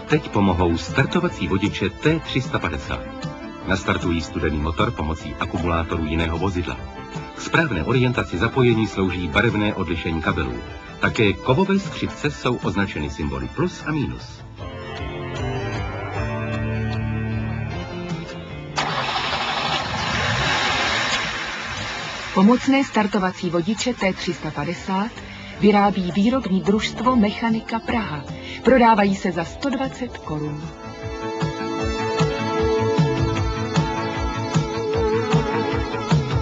teď pomohou startovací vodiče T350. Nastartují studený motor pomocí akumulátoru jiného vozidla. K správné orientaci zapojení slouží barevné odlišení kabelů. Také kovové skřivce jsou označeny symboly plus a minus. Pomocné startovací vodiče T350 vyrábí výrobní družstvo Mechanika Praha. Prodávají se za 120 korun.